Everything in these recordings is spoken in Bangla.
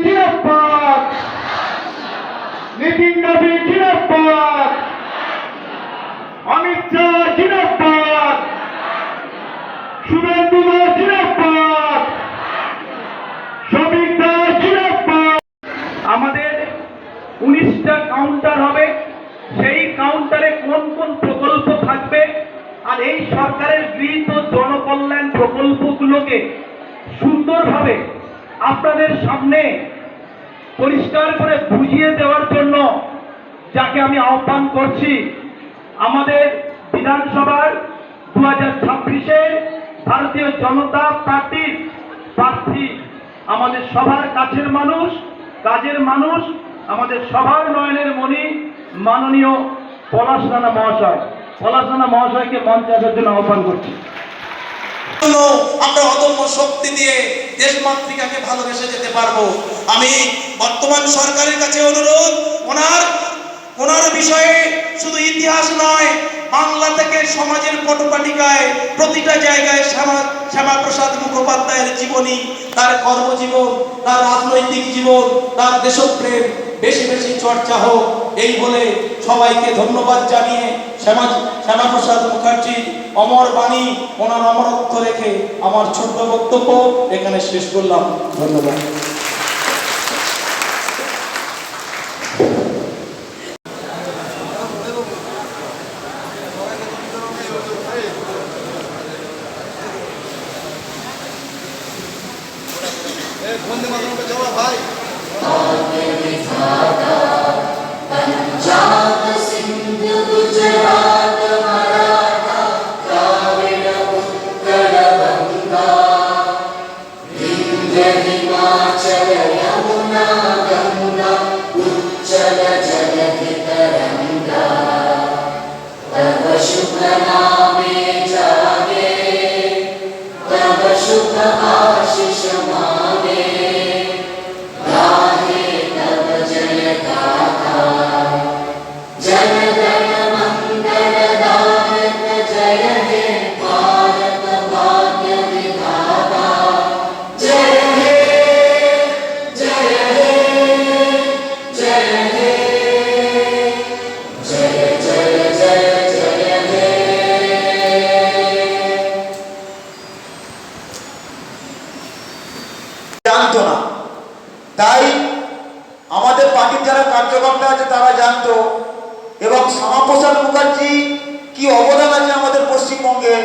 জিন্দাবাদ, নীতিন নবী জিন্দাবাদ, অমিত শাহ জিন্দাবাদ, শুভেন্দু জিন্দাবাদ, শ্রমিক দাস জিন্দাবাদ। আমাদের 19টা কাউন্টার হবে, সেই কাউন্টারে কোন কোন প্রকল্প থাকবে আর এই সরকারের গৃহীত জনকল্যাণ প্রকল্পগুলোকে সুন্দরভাবে আপনাদের সামনে পরিষ্কার করে বুঝিয়ে দেওয়ার জন্য যাকে আমি আহ্বান করছি, আমাদের বিধানসভার 2026-এর ভারতীয় জনতা পার্টির প্রার্থী, আমাদের সবার কাছের মানুষ, কাজের মানুষ, আমাদের সবার নয়নের মণি মাননীয় পলাশ রাণা মহাশয়। পলাশ রাণা মহাশয়কে মঞ্চে আসার জন্য আহ্বান করছি। আমরা অদম্য শক্তি দিয়ে দেশ মাতৃকাকে ভালোবেসে যেতে পারবো। আমি বর্তমান সরকারের কাছে অনুরোধ, ওনার বিষয়ে শুধু ইতিহাস নয়, বাংলা থেকে সমাজের পটপাটিকায় প্রতিটা জায়গায় শ্যামাপ্রসাদ মুখোপাধ্যায়ের জীবনী, তার কর্মজীবন, তার রাজনৈতিক জীবন, তার দেশপ্রেম বেশি বেশি চর্চা হোক, এই বলে সবাইকে ধন্যবাদ জানিয়ে শ্যামাপ্রসাদ মুখার্জির অমর বাণী, ওনার অমরত্ব রেখে আমার ছোট্ট বক্তব্য এখানে শেষ করলাম। ধন্যবাদ। বন্দে মাতরমকে জমা ভাই। पंजाब सिंध गुजरात मराठा द्राविड उत्कल गंगा विंध्य हिमाचल यमुना गंगा उच्चल जलधि तरंगा तव शुभ नामे जागे तव शुभ आशीष मांगे गाहे तव जय गाथा जन गण मंगल दायक जय हे भारत भाग्य विधाता जय हे जय हे जय हे जय जय जय जय हे। জানতো না, তাই আমাদের পার্টির যারা কার্যকর্তা আছে তারা জানতো, এবং শ্যামাপ্রসাদ মুখার্জি কি অবদান আছে আমাদের পশ্চিমবঙ্গে,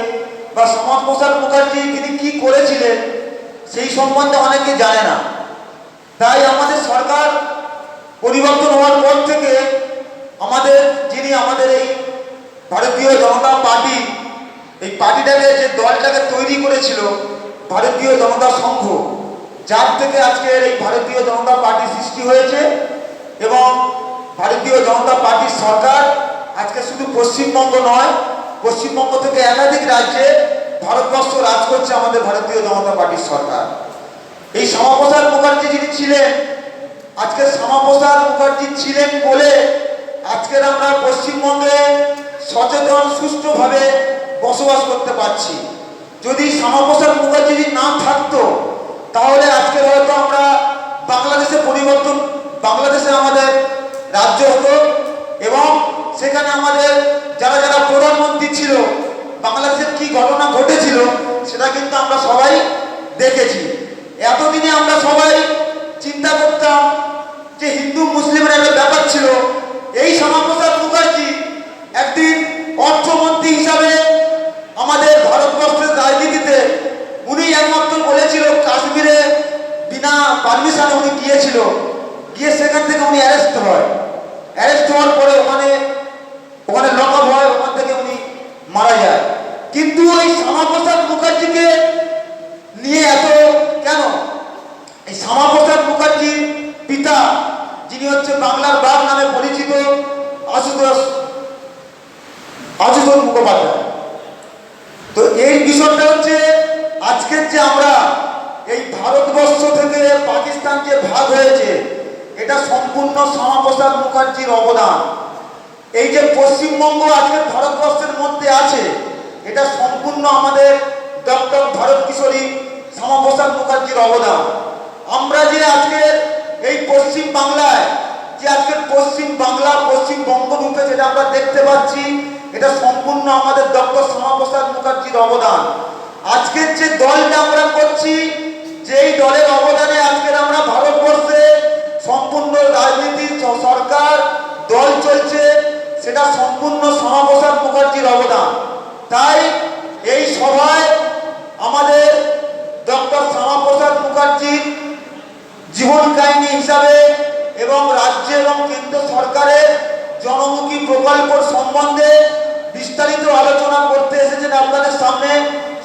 বা শ্যামাপ্রসাদ মুখার্জি তিনি কি করেছিলেন সেই সম্বন্ধে অনেকে জানে না। তাই আমাদের সরকার পরিবর্তন হওয়ার পর থেকে যিনি আমাদের এই ভারতীয় জনতা পার্টি, এই পার্টিটাকে, যে দলটাকে তৈরি করেছিল ভারতীয় জনতা সংঘ, যার থেকে আজকের এই ভারতীয় জনতা পার্টি সৃষ্টি হয়েছে, এবং ভারতীয় জনতা পার্টির সরকার আজকে শুধু পশ্চিমবঙ্গ নয়, পশ্চিমবঙ্গ থেকে একাধিক রাজ্যে ভারতবর্ষ রাজ করছে আমাদের ভারতীয় জনতা পার্টির সরকার। এই শ্যামাপ্রসাদ মুখার্জি যিনি ছিলেন, আজকে শ্যামাপ্রসাদ মুখার্জি ছিলেন বলে আজকের আমরা পশ্চিমবঙ্গে সচেতন সুষ্ঠুভাবে বসবাস করতে পারছি। যদি শ্যামাপ্রসাদ মুখার্জি না থাকতো তাহলে আজকে হয়তো আমরা বাংলাদেশে আমাদের রাজ্য হতো, এবং সেখানে আমাদের যারা প্রধানমন্ত্রী ছিল, বাংলাদেশের কি ঘটনা ঘটেছিল সেটা কিন্তু আমরা সবাই দেখেছি। এতদিনে আমরা সবাই চিন্তা করতাম যে হিন্দু মুসলিমের একটা ব্যাপার ছিল। এই শ্যামাপ্রসাদ মুখার্জি একদিন অর্থমন্ত্রী হিসাবে আমাদের ভারতবর্ষের রাজনীতিতে উনি একমাত্র বলেছিল, কাশ্মীরে বিনা পারমিশনে উনি গিয়ে সেখান থেকে উনি অ্যারেস্ট হওয়ার পরে ওখানে লক আপ হয়, ওখান থেকে উনি মারা যায়। কিন্তু এই শ্যামাপ্রসাদ মুখার্জিকে নিয়ে এত কেন? এই শ্যামাপ্রসাদ মুখার্জির পিতা, যিনি হচ্ছে বাংলার বাঘ নামে পরিচিত আশুতোষ মুখোপাধ্যায়, তো এই বিষয়টা হচ্ছে আজকের যে আমরা এই ভারতবর্ষ থেকে পাকিস্তান যে ভাগ হয়েছে, এটা সম্পূর্ণ শ্যামাপ্রসাদ মুখার্জির অবদান। এই যে পশ্চিমবঙ্গ আজকে ভারতবর্ষের মধ্যে আছে, এটা সম্পূর্ণ আমাদের ডক্টর ভারত কিশোরী শ্যামাপ্রসাদ মুখার্জির অবদান। আমরা যে আজকে এই পশ্চিম বাংলায় যে আজকের পশ্চিম বাংলা পশ্চিমবঙ্গ রূপে যেটা আমরা দেখতে পাচ্ছি, এটা সম্পূর্ণ আমাদের ডক্টর শ্যামাপ্রসাদ মুখার্জির অবদান। আজকের যে দলটা আমরা করছি, যেই দলের অবদানে আজকের আমরা ভারতবর্ষে সম্পূর্ণ রাজনীতির সরকার দল চলছে, সেটা সম্পূর্ণ শ্যামাপ্রসাদ মুখার্জির অবদান। তাই এই সভায় আমাদের ডক্টর শ্যামাপ্রসাদ মুখার্জির জীবন কাহিনী হিসাবে এবং রাজ্য এবং কেন্দ্র সরকারের জনমুখী প্রকল্প সম্বন্ধে বিস্তারিত আলোচনা করতে এসেছেন আপনাদের সামনে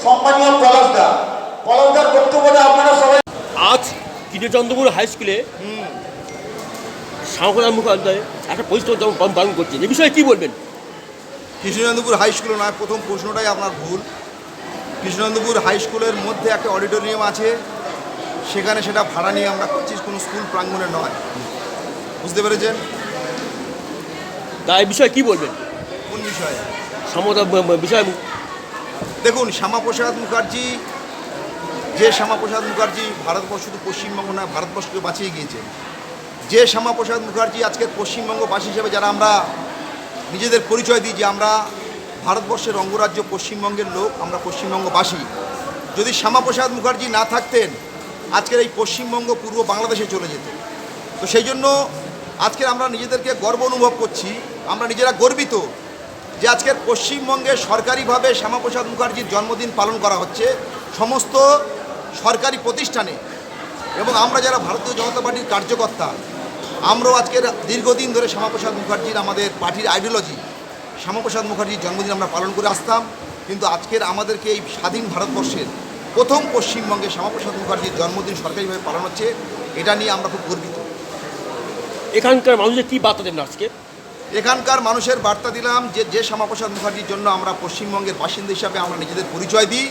সম্মানীয় পলাশদার বক্তব্যটা আপনারা সবাই। আজ কৃষ্ণচন্দ্রপুর হাই স্কুলে শ্যামাপ্রসাদ মুখোপাধ্যায় একটা পরিষ্কার পালন করছেন, এ বিষয়ে কী বলবেন? কৃষ্ণচন্দ্রপুর হাই স্কুলে নয়, প্রথম প্রশ্নটাই আপনার ভুল। কৃষ্ণচন্দ্রপুর হাই স্কুলের মধ্যে একটা অডিটোরিয়াম আছে, সেখানে সেটা ভাড়া নিয়ে আমরা করছি, কোনো স্কুল প্রাঙ্গণে নয়। বুঝতে পেরেছেন? তা এই বিষয়ে কী বলবেন? কোন বিষয়ে? বিষয় দেখুন, শ্যামাপ্রসাদ মুখার্জি, যে শ্যামাপ্রসাদ মুখার্জি ভারতবর্ষ, শুধু পশ্চিমবঙ্গ নয়, ভারতবর্ষকে বাঁচিয়ে গিয়েছে, যে শ্যামাপ্রসাদ মুখার্জি আজকের পশ্চিমবঙ্গবাসী হিসেবে যারা আমরা নিজেদের পরিচয় দিই যে আমরা ভারতবর্ষের অঙ্গরাজ্য পশ্চিমবঙ্গের লোক, আমরা পশ্চিমবঙ্গবাসী, যদি শ্যামাপ্রসাদ মুখার্জি না থাকতেন আজকের এই পশ্চিমবঙ্গ পূর্ব বাংলাদেশে চলে যেত। তো সেই জন্য আজকের আমরা নিজেদেরকে গর্ব অনুভব করছি, আমরা নিজেরা গর্বিত যে আজকের পশ্চিমবঙ্গে সরকারিভাবে শ্যামাপ্রসাদ মুখার্জির জন্মদিন পালন করা হচ্ছে সমস্ত সরকারি প্রতিষ্ঠানে। এবং আমরা যারা ভারতীয় জনতা পার্টির কার্যকর্তা, আমরাও আজকের দীর্ঘদিন ধরে শ্যামাপ্রসাদ মুখার্জির, আমাদের পার্টির আইডিওলজি শ্যামাপ্রসাদ মুখার্জির জন্মদিন আমরা পালন করে আসতাম। কিন্তু আজকের আমাদেরকে এই স্বাধীন ভারতবর্ষের প্রথম পশ্চিমবঙ্গে শ্যামাপ্রসাদ মুখার্জির জন্মদিন সরকারিভাবে পালন হচ্ছে, এটা নিয়ে আমরা খুব গর্বিত। এখানকার মানুষের কী বার্তা দেবেন আজকে? এখানকার মানুষের বার্তা দিলাম যে শ্যামাপ্রসাদ মুখার্জির জন্য আমরা পশ্চিমবঙ্গের বাসিন্দা হিসাবে আমরা নিজেদের পরিচয় দিই।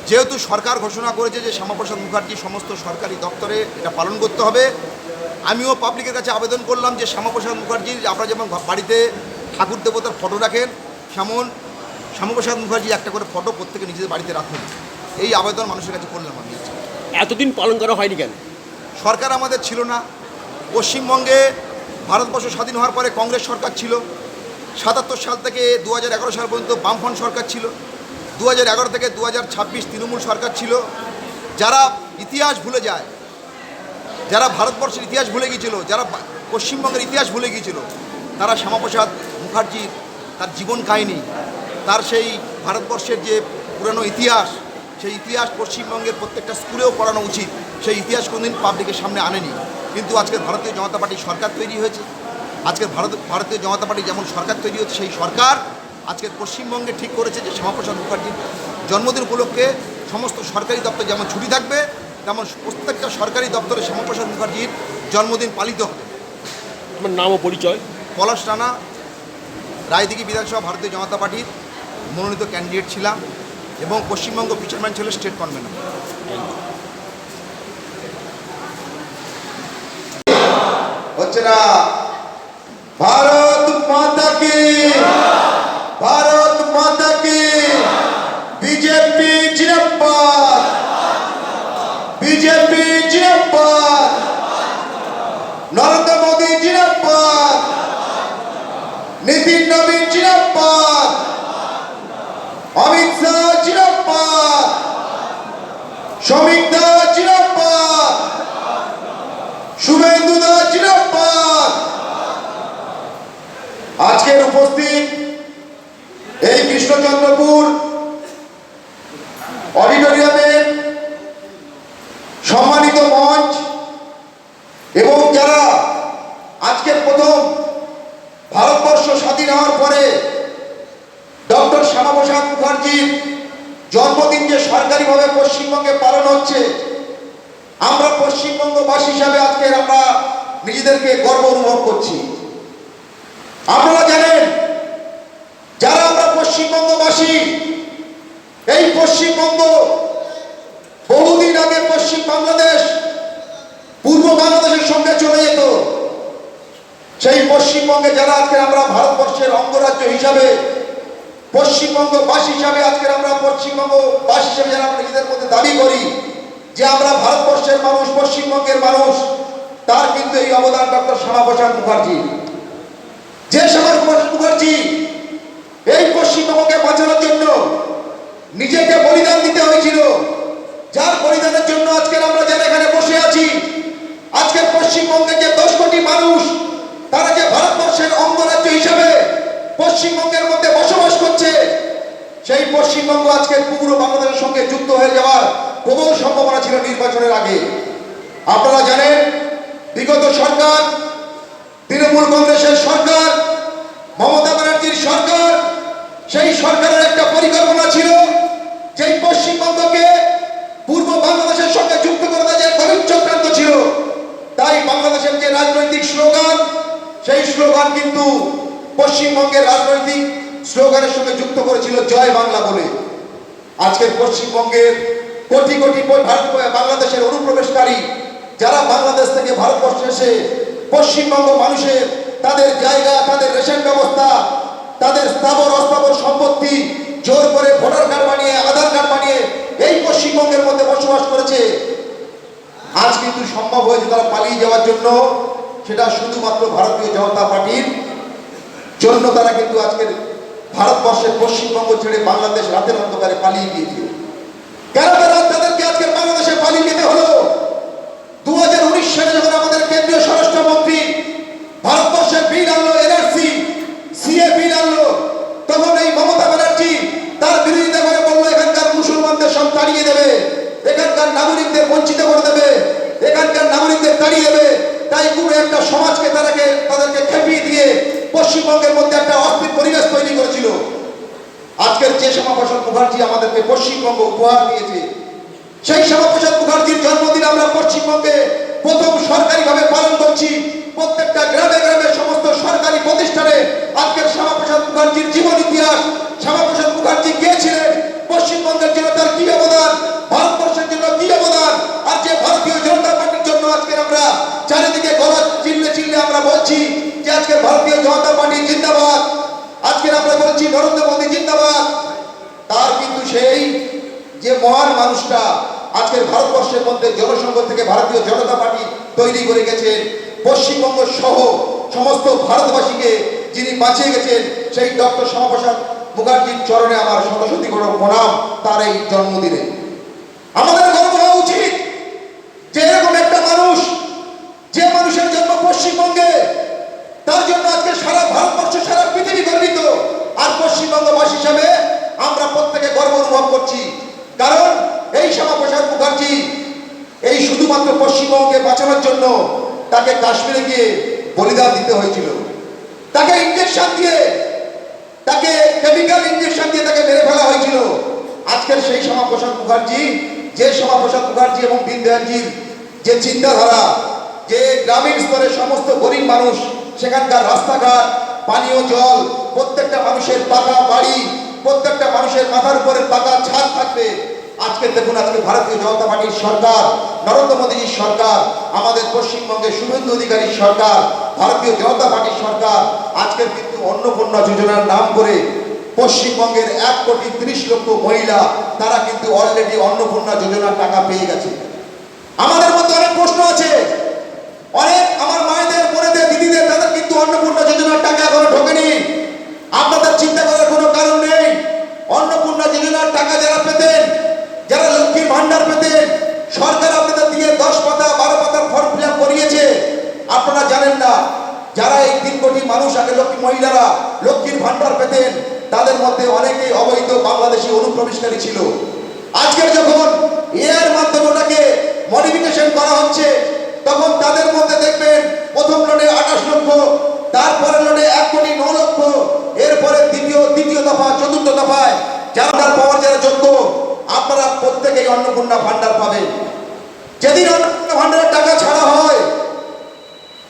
যেহেতু সরকার ঘোষণা করেছে যে শ্যামাপ্রসাদ মুখার্জি সমস্ত সরকারি দপ্তরে এটা পালন করতে হবে, আমিও পাবলিকের কাছে আবেদন করলাম যে শ্যামাপ্রসাদ মুখার্জির, আপনারা যেমন বাড়িতে ঠাকুর দেবতার ফটো রাখেন, শ্যামাপ্রসাদ মুখার্জি একটা করে ফটো প্রত্যেকে নিজেদের বাড়িতে রাখুন। এই আবেদন মানুষের কাছে করলাম আমি। এতদিন পালন করা হয়নি কেন? সরকার আমাদের ছিল না। পশ্চিমবঙ্গে ভারতবর্ষ স্বাধীন হওয়ার পরে কংগ্রেস সরকার ছিল, ৭৭ সাল থেকে ২০১১ সাল পর্যন্ত বামফ্রন্ট সরকার ছিল, ২০১১ থেকে ২০২৬ তৃণমূল সরকার ছিল। যারা ইতিহাস ভুলে যায়, যারা ভারতবর্ষের ইতিহাস ভুলে গিয়েছিল, যারা পশ্চিমবঙ্গের ইতিহাস ভুলে গিয়েছিল, তারা শ্যামাপ্রসাদ মুখার্জির তার জীবন কাহিনী, তার সেই ভারতবর্ষের যে পুরানো ইতিহাস, সেই ইতিহাস পশ্চিমবঙ্গের প্রত্যেকটা স্কুলেও পড়ানো উচিত। সেই ইতিহাস কোনদিন পাবলিকের সামনে আনেনি। কিন্তু আজকের ভারতীয় জনতা পার্টি সরকার তৈরি হয়েছে, আজকের ভারতীয় জনতা পার্টি যেমন সরকার তৈরি হচ্ছে, সেই সরকার আজকের পশ্চিমবঙ্গে ঠিক করেছে যে শ্যামাপ্রসাদ মুখার্জির জন্মদিন উপলক্ষে সমস্ত সরকারি দপ্তর যেমন ছুটি থাকবে, তেমন প্রত্যেকটা সরকারি দপ্তরে শ্যামাপ্রসাদ মুখার্জির জন্মদিন পালিত হবে। আমার নাম ও পরিচয়? পলাশ রানা, রায়দিঘি বিধানসভা ভারতীয় জনতা পার্টির মনোনীত ক্যান্ডিডেট ছিলাম এবং পশ্চিমবঙ্গ ফিচারম্যান ছিল স্টেট কনভেনর। হচ্ছে না। ভারত মাতা কি, ভারত মাতা কি, বিজেপি জিন্দাবাদ, বিজেপি জিন্দাবাদ, নরেন্দ্র মোদী জিন্দাবাদ, নীতিন নবীন জিন্দাবাদ, অমিত শাহ জিন্দাবাদ, শ্রমিক দা জিন্দাবাদ, শুভেন্দু দা জিন্দাবাদ। আজকের উপস্থিত এই কৃষ্ণচন্দ্রপুর অডিটোরিয়ামের সম্মানিত মঞ্চ এবং যারা আজকের প্রথম ভারতবর্ষ স্বাধীন হওয়ার পরে ডক্টর শ্যামাপ্রসাদ মুখার্জির জন্মদিন যে সরকারিভাবে পশ্চিমবঙ্গে পালন হচ্ছে, আমরা পশ্চিমবঙ্গবাসী হিসাবে আজকে আমরা নিজেদেরকে গর্ব অনুভব করছি। আপনারা জানেন, যারা আমরা পশ্চিমবঙ্গবাসী, এই পশ্চিমবঙ্গ বহুদিন আগে পশ্চিম বাংলাদেশ পূর্ব বাংলাদেশের সঙ্গে চলে যেত। সেই পশ্চিমবঙ্গে যারা আজকে আমরা ভারতবর্ষের অঙ্গরাজ্য হিসাবে, পশ্চিমবঙ্গবাসী হিসাবে আজকে আমরা পশ্চিমবঙ্গবাসী হিসাবে যারা আমরা নিজেদের মধ্যে দাবি করি যে আমরা ভারতবর্ষের মানুষ, পশ্চিমবঙ্গের মানুষ, তার কিন্তু এই অবদান ডক্টর শ্যামাপ্রসাদ মুখার্জি। যে শ্যামাপ্রসাদ মুখার্জি এই পশ্চিমবঙ্গকে বাঁচানোর জন্য নিজেকে বলিদান দিতে হয়েছিল, যার বলিদানের জন্য আজকের আমরা যারা এখানে বসে আছি, আজকের পশ্চিমবঙ্গের যে 10 কোটি মানুষ তারা যে ভারতবর্ষের অঙ্গরাজ্য হিসেবে পশ্চিমবঙ্গের মধ্যে বসবাস করছে, সেই পশ্চিমবঙ্গ আজকে পুরো বাংলাদেশের সঙ্গে যুক্ত হয়ে যাওয়ার প্রবল সম্ভাবনা ছিল নির্বাচনের আগে। আপনারা জানেন বিগত সরকার, তৃণমূল কংগ্রেসের সরকার, মমতা ব্যানার্জির সরকার, সেই সরকারের একটা পরিকল্পনা ছিল যে পশ্চিমবঙ্গকে পূর্ব বাংলাদেশের সঙ্গে যুক্ত করে দেওয়ার যে গভীর চক্রান্ত ছিল। তাই বাংলাদেশের যে রাজনৈতিক স্লোগান, সেই স্লোগান কিন্তু পশ্চিমবঙ্গের রাজনৈতিক স্লোগানের সঙ্গে যুক্ত করেছিল জয় বাংলা বলে। আজকের পশ্চিমবঙ্গের কোটি কোটি বাংলাদেশের অনুপ্রবেশকারী যারা বাংলাদেশ থেকে ভারতবর্ষে এসে পশ্চিমবঙ্গ মানুষের তাদের জায়গা, তাদের রেশন ব্যবস্থা, তাদের স্থাবর অস্থাবর সম্পত্তি জোর করে ভোটার কার্ড বানিয়ে, আধার কার্ড বানিয়ে এই পশ্চিমবঙ্গের মধ্যে বসবাস করেছে, আজ কিন্তু সম্ভব হয়েছে তারা পালিয়ে যাওয়ার জন্য। সেটা শুধুমাত্র ভারতীয় জনতা পার্টির জন্য তারা কিন্তু আজকের ভারতবর্ষের পশ্চিমবঙ্গ ছেড়ে বাংলাদেশ রাতের অন্ধকারে পালিয়ে গিয়েছিল। কেন তাদেরকে আজকে বাংলাদেশে পালিয়ে যেতে হলো? 2019 সালে যখন আমাদের কেন্দ্রীয় স্বরাষ্ট্রমন্ত্রী ভারতবর্ষের বিল আনলো, এনআরসি সিএ বিল আনলো, তখন এই মমতা ব্যানার্জি তার বিরোধিতা করে বললো এখানকার মুসলমানদের সব তাড়িয়ে দেবে, এখানকার নাগরিকদের বঞ্চিত করে দেবে, এখানকার নাগরিকদের তাড়িয়ে দেবে। তাই পুরো একটা সমাজকে তাদেরকে খেপিয়ে দিয়ে পশ্চিমবঙ্গের মধ্যে একটা অস্থির পরিবেশ তৈরি করেছিল। আজকের যে শ্যামাপ্রসাদ মুখার্জি আমাদেরকে পশ্চিমবঙ্গ উপহার দিয়েছে, সেই শ্যামাপ্রসাদ মুখার্জির জন্মদিন আমরা পশ্চিমবঙ্গে প্রথম সরকারিভাবে পালন করছি। প্রত্যেকটা গ্রামে গ্রামে সমস্ত সরকারি প্রতিষ্ঠানে আজকের শ্যামাপ্রসাদ মুখার্জির জীবন ইতিহাস, শ্যামাপ্রসাদ মুখার্জি কে ছিলেন, পশ্চিমবঙ্গের জন্য তার কি অবদান, ভারতবর্ষের জন্য কি অবদান, আর যে ভারতীয় জনতা পার্টির জন্য আজকের আমরা চারিদিকে গলা চিল্লে চিল্লে আমরা বলছি যে আজকের ভারতীয় জনতা পার্টি জিন্দাবাদ, আজকের আমরা বলছি নরেন্দ্র মোদী জিন্দাবাদ। তার কিন্তু সেই যে মহান মানুষটা আজকের ভারতবর্ষের মধ্যে জনসংঘ থেকে ভারতীয় জনতা পার্টি তৈরি করে গেছেন, পশ্চিমবঙ্গ সহ সমস্ত ভারতবাসীকে যিনি বাঁচিয়ে গেছেন, সেই ডক্টর শ্যামাপ্রসাদ মুখার্জির চরণে আমার শতশতী প্রণাম তার এই জন্মদিনে। আমাদের গর্ব হওয়া উচিত যে এরকম একটা মানুষ, যে মানুষের জন্ম পশ্চিমবঙ্গে, তার জন্য আজকে সারা ভারতবর্ষ, সারা পৃথিবী গর্বিত। আর পশ্চিমবঙ্গবাসী হিসাবে আমরা প্রত্যেকে গর্ব অনুভব করছি, কারণ এই শ্যামাপ্রসাদ মুখার্জি এই শুধুমাত্র পশ্চিমবঙ্গকে বাঁচানোর জন্য তাকে কাশ্মীরে গিয়ে বলিদান দিতে হয়েছিল, তাকে ইঞ্জেকশন দিয়ে, তাকে কেমিক্যাল ইঞ্জেকশন দিয়ে তাকে মেরে ফেলা হয়েছিল। আজকের সেই শ্যামাপ্রসাদ মুখার্জি, যে শ্যামাপ্রসাদ মুখার্জি এবং দীনদয়ালজির যে চিন্তাধারা, যে গ্রামীণ স্তরে সমস্ত গরিব মানুষ সেখানকার রাস্তাঘাট, পানীয় জল, প্রত্যেকটা মানুষের পাকা বাড়ি, প্রত্যেকটা মানুষের মাথার উপরে পাকা ছাদ থাকবে। আজকে দেখুন, আজকে ভারতীয় জনতা পার্টির সরকার, নরেন্দ্র মোদীজির সরকার, আমাদের পশ্চিমবঙ্গে শুভেন্দু অধিকারীর সরকার, ভারতীয় জনতা পার্টির সরকার আজকের কিন্তু অন্নপূর্ণা যোজনার নাম করে পশ্চিমবঙ্গের 1,30,00,000 মহিলা তারা কিন্তু অলরেডি অন্নপূর্ণা যোজনার টাকা পেয়ে গেছে। আমাদের মধ্যে অনেক প্রশ্ন আছে, অনেক আমার মায়েদের, বোনেদের, দিদিদের, তাদের কিন্তু অন্নপূর্ণা যোজনার টাকা এখনো ঢোকেনি। আপনাদের চিন্তা করার কোনো কারণ নেই। অন্নপূর্ণা যোজনার টাকা যারা পেতেন, যারা লক্ষ্মীর ভান্ডার পেতেন, সরকার আপনাদের দিয়ে 10 পাতা 12 পাতার ফর্ম ফিল আপ করিয়েছে। আপনারা জানেন না, যারা এই 3 কোটি মানুষ আগে লক্ষ্মী মহিলারা লক্ষ্মীর ভান্ডার পেতেন, তাদের মধ্যে অনেকেই অবৈধ বাংলাদেশি অনুপ্রবেশকারী ছিল। আজকের যখন এর মাধ্যমে ওটাকে মডিফিকেশন করা হচ্ছে, তখন তাদের মধ্যে দেখবেন প্রথম লোনে 28 লক্ষ, তারপরে লোনে 1,09,00,000, এরপরে দ্বিতীয় দফা, চতুর্থ দফায় যারা পাওয়ার যারা যোগ্য, আপনারা প্রত্যেকেই অন্নপূর্ণা ভান্ডার পাবেন। যেদিন অন্নপূর্ণা ভান্ডারের টাকা ছাড়া হয়,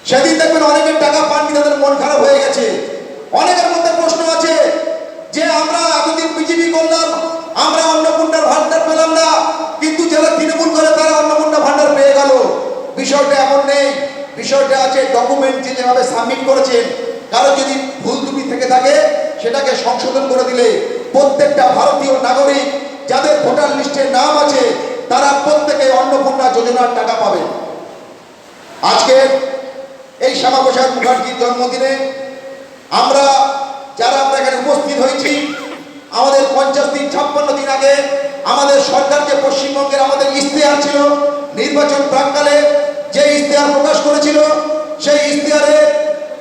সেদিন দেখবেন অনেকের টাকা পাননি, তাদের মন খারাপ হয়ে গেছে। অনেকের মধ্যে প্রশ্ন আছে যে আমরা এতদিন বিজেপি করলাম, আমরা অন্নপূর্ণার ভান্ডার পেলাম না, কিন্তু যারা তৃণমূল করে তারা অন্নপূর্ণা ভান্ডার পেয়ে গেল। বিষয়টা এমন নেই, বিষয়টা আছে ডকুমেন্ট যেভাবে সাবমিট করেছেন, কারো যদি ভুল ত্রুটি থেকে থাকে সেটাকে সংশোধন করে দিলে প্রত্যেকটা ভারতীয় নাগরিক যাদের ভোটার লিস্টে নাম আছে তারা প্রত্যেকে অন্নপূর্ণা যোজনার টাকা পাবে। আজকে এই শ্যামাপ্রসাদ মুখার্জির জন্মদিনে আমরা যারা আমরা এখানে উপস্থিত হয়েছি, আমাদের 50 দিন 56 দিন আগে আমাদের সরকার যে পশ্চিমবঙ্গের আমাদের ইশতেহার ছিল, নির্বাচন প্রাককালে যে ইশতেহার প্রকাশ করেছিল, সেই ইশতেহারের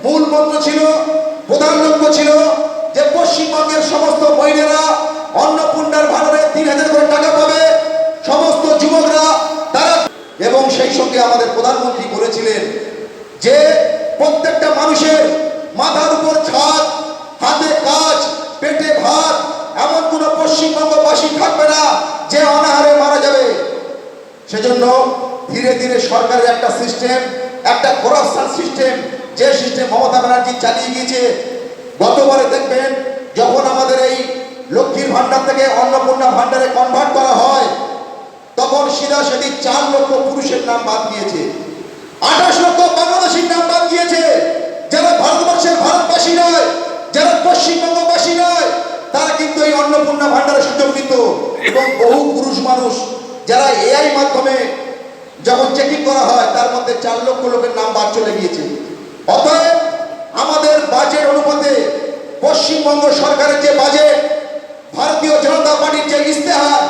মূল মন্ত্র ছিল, প্রধান লক্ষ্য ছিল যে পশ্চিমবঙ্গের সমস্ত মহিলারা অন্নপূর্ণার ভাণ্ডারে 3000 করে টাকা পাবে, সমস্ত যুবকরা তারা, এবং সেই সঙ্গে আমাদের প্রধানমন্ত্রী বলেছিলেন যে প্রত্যেকটা মানুষের মাথার উপর ছাদ, হাতে কাজ, পেটে ভাত, এমন কোনো পশ্চিমবঙ্গবাসী থাকবে না যে অনাহারে মারা যাবে। সেজন্য ধীরে ধীরে সরকারের একটা সিস্টেম, একটা করাপশন সিস্টেম, যে সিস্টেম মমতা ব্যানার্জি চালিয়ে গিয়েছে। গতবারে দেখবেন যখন আমাদের এই লক্ষ্মীর ভাণ্ডার থেকে অন্নপূর্ণা ভাণ্ডারে কনভার্ট করা হয়, তখন সিধা সেদিন 4 লক্ষ পুরুষের নাম বাদ দিয়েছে, 28 লক্ষ বাংলাদেশির নাম বাদ দিয়েছে। যারা ভারতবর্ষের ভারতবাসী নয়, যারা পশ্চিমবঙ্গবাসী নয়, তারা কিন্তু এই অন্নপূর্ণা ভাণ্ডারের সুযোগ নিত। এবং বহু পুরুষ মানুষ যারা এআই মাধ্যমে যখন চেকিং করা হয়, তার মধ্যে 4 লক্ষ লোকের নাম বাদ চলে গিয়েছে। অতএব আমাদের বাজেট অনুপাতে পশ্চিমবঙ্গ সরকারের যে বাজেট, ভারতীয় জনতা পার্টির যে ইশতেহার,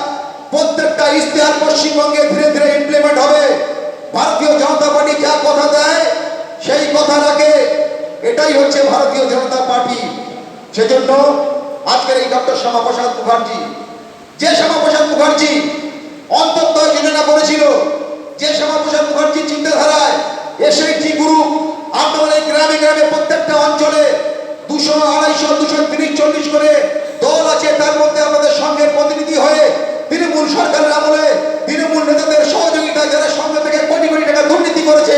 প্রত্যেকটা ইশতেহার পশ্চিমবঙ্গে ধীরে ধীরে ইমপ্লিমেন্ট হবে। ভারতীয় জনতা পার্টি যা কথা দেয় সেই কথা রাখে, এটাই হচ্ছে ভারতীয় জনতা পার্টি। সেজন্য আজকের এই ডক্টর শ্যামাপ্রসাদ মুখার্জি, যে শ্যামাপ্রসাদ মুখার্জি অন্তর্দয় যোজনা করেছিল, যে শ্যামাপ্রসাদ মুখার্জির চিন্তাধারায় এসএইচজি গ্রুপ আপনাদের এই গ্রামে গ্রামে প্রত্যেকটা অঞ্চলে 200, 250, 230, 40 করে দল আছে, তার মধ্যে আমাদের সঙ্গে প্রতিনিধি হয়ে তৃণমূল সরকারের আমলে তৃণমূল নেতাদের সহযোগিতা, যারা সঙ্গে থেকে কোটি কোটি টাকা দুর্নীতি করেছে,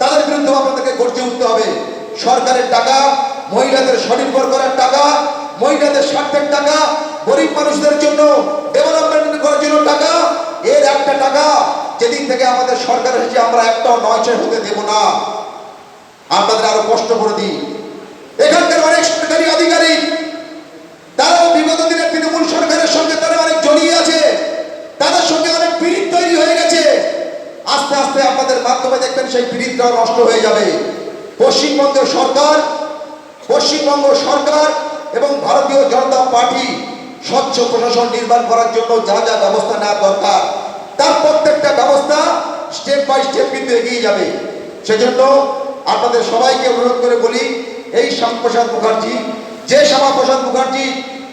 তাদের বিরুদ্ধে আপনাদেরকে গর্জে উঠতে হবে। সরকারের টাকা, মহিলাদের স্বনির্ভর করার টাকা, মহিলাদের স্বার্থের টাকা, গরিব মানুষদের জন্য ডেভেলপমেন্ট করার জন্য টাকা, এর একটা টাকা যেদিন থেকে আমাদের সরকার এসেছে আমরা একটাও নয়ছয় হতে দেব না। আপনাদের আরো কষ্ট করে দিই, এখানকার অনেক সরকারি আধিকারিক তারাও বিগত দিনে তৃণমূল সরকারের সঙ্গে তারা অনেক জড়িয়ে আছে, তাদের সঙ্গে অনেক পীড়িত তৈরি হয়ে গেছে। আস্তে আস্তে আপনাদের মাধ্যমে দেখবেন সেই পীড়িতটাও নষ্ট হয়ে যাবে। পশ্চিমবঙ্গ সরকার এবং ভারতীয় জনতা পার্টি স্বচ্ছ প্রশাসন নির্মাণ করার জন্য যা যা ব্যবস্থা নেওয়া দরকার, তার প্রত্যেকটা ব্যবস্থা স্টেপ বাই স্টেপ কিন্তু এগিয়ে যাবে। সেজন্য আপনাদের সবাইকে অনুরোধ করে বলি, এই শ্যামাপ্রসাদ মুখার্জি, যে শ্যামাপ্রসাদ মুখার্জি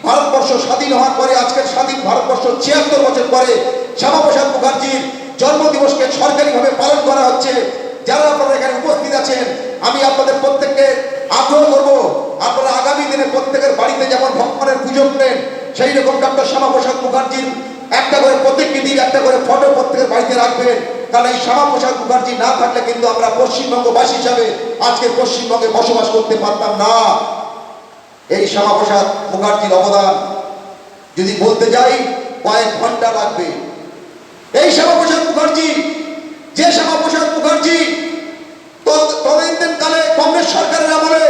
ভারতবর্ষ স্বাধীন হওয়ার পরে, আজকের স্বাধীন ভারতবর্ষ 76 বছর পরে শ্যামাপ্রসাদ মুখার্জির জন্মদিবসকে সরকারিভাবে পালন করা হচ্ছে। যারা আপনারা এখানে উপস্থিত আছেন, আমি আপনাদের প্রত্যেককে আগ্রহ করব, আপনারা আগামী দিনে প্রত্যেকের বাড়িতে যেমন ভগবানের পুজো করেন, সেই রকম ডক্টর শ্যামাপ্রসাদ মুখার্জির একটা করে প্রতিকৃতির একটা করে ফটো প্রত্যেকের বাড়িতে রাখবেন। কারণ এই শ্যামাপ্রসাদ মুখার্জি না থাকলে কিন্তু আমরা পশ্চিমবঙ্গবাসী হিসাবে আজকে পশ্চিমবঙ্গে বসবাস করতে পারতাম না। এই শ্যামাপ্রসাদ মুখার্জির অবদান যদি বলতে যাই কয়েক ঘন্টা লাগবে। এই শ্যামাপ্রসাদ মুখার্জি, যে শ্যামাপ্রসাদ মুখার্জি তদানীন্তন কালে কংগ্রেস সরকারের আমলে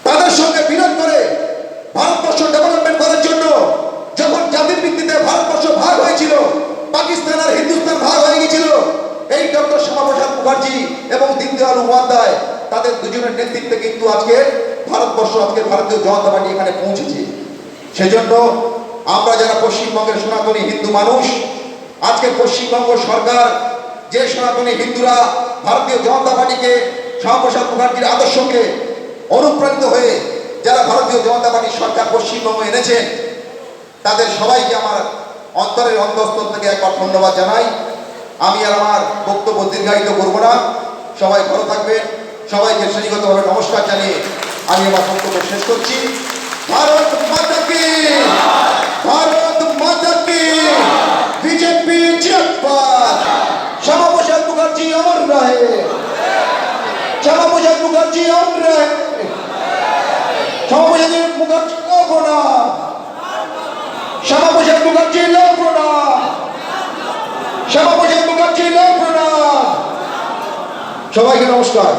তাদের সঙ্গে বিরোধ করে ভারতবর্ষ ডেভেলপমেন্ট করার জন্য, যখন জাতির ভিত্তিতে ভারতবর্ষ ভাগ হয়েছিল, পাকিস্তান আর হিন্দুস্তান ভাগ হয়ে গেছিল, এই ডক্টর শ্যামাপ্রসাদ মুখার্জি এবং দীনদয়াল উপাধ্যায়, তাদের দুজনের নেতৃত্বে কিন্তু আজকে ভারতবর্ষ, আজকে ভারতীয় জনতা পার্টি এখানে পৌঁছেছে। সেজন্য আমরা যারা পশ্চিমবঙ্গের সনাতনী হিন্দু মানুষ, আজকে পশ্চিমবঙ্গ সরকার যে সনাতনী হিন্দুরা ভারতীয় জনতা পার্টিকে, শ্যামাপ্রসাদ মুখার্জির আদর্শকে অনুপ্রাণিত হয়ে যারা ভারতীয় জনতা পার্টির সরকার পশ্চিমবঙ্গে এনেছেন, তাদের সবাইকে আমার অন্তরের অন্তঃস্থল থেকে একবার ধন্যবাদ জানাই। আমি আর আমার বক্তব্য দীর্ঘায়িত করব না। সবাই ভালো থাকবেন। সবাইকে শ্রেণীগতভাবে নমস্কার জানিয়ে আমি আমার বক্তব্য শেষ করছি। ভারত মাতা কি, ভারত মাতা কি, বিজেপি জিন্দাবাদ। শ্যামাপ্রসাদ মুখার্জি অমর রহে, শ্যামাপ্রসাদ মুখার্জি অমর রহে, শ্যামাপ্রসাদ মুখার্জি লৌহ না, শ্যামাপ্রসাদ মুখার্জি লৌহ না, শ্যামাপ্রসাদ মুখার্জি লৌহ না। সবাইকে নমস্কার।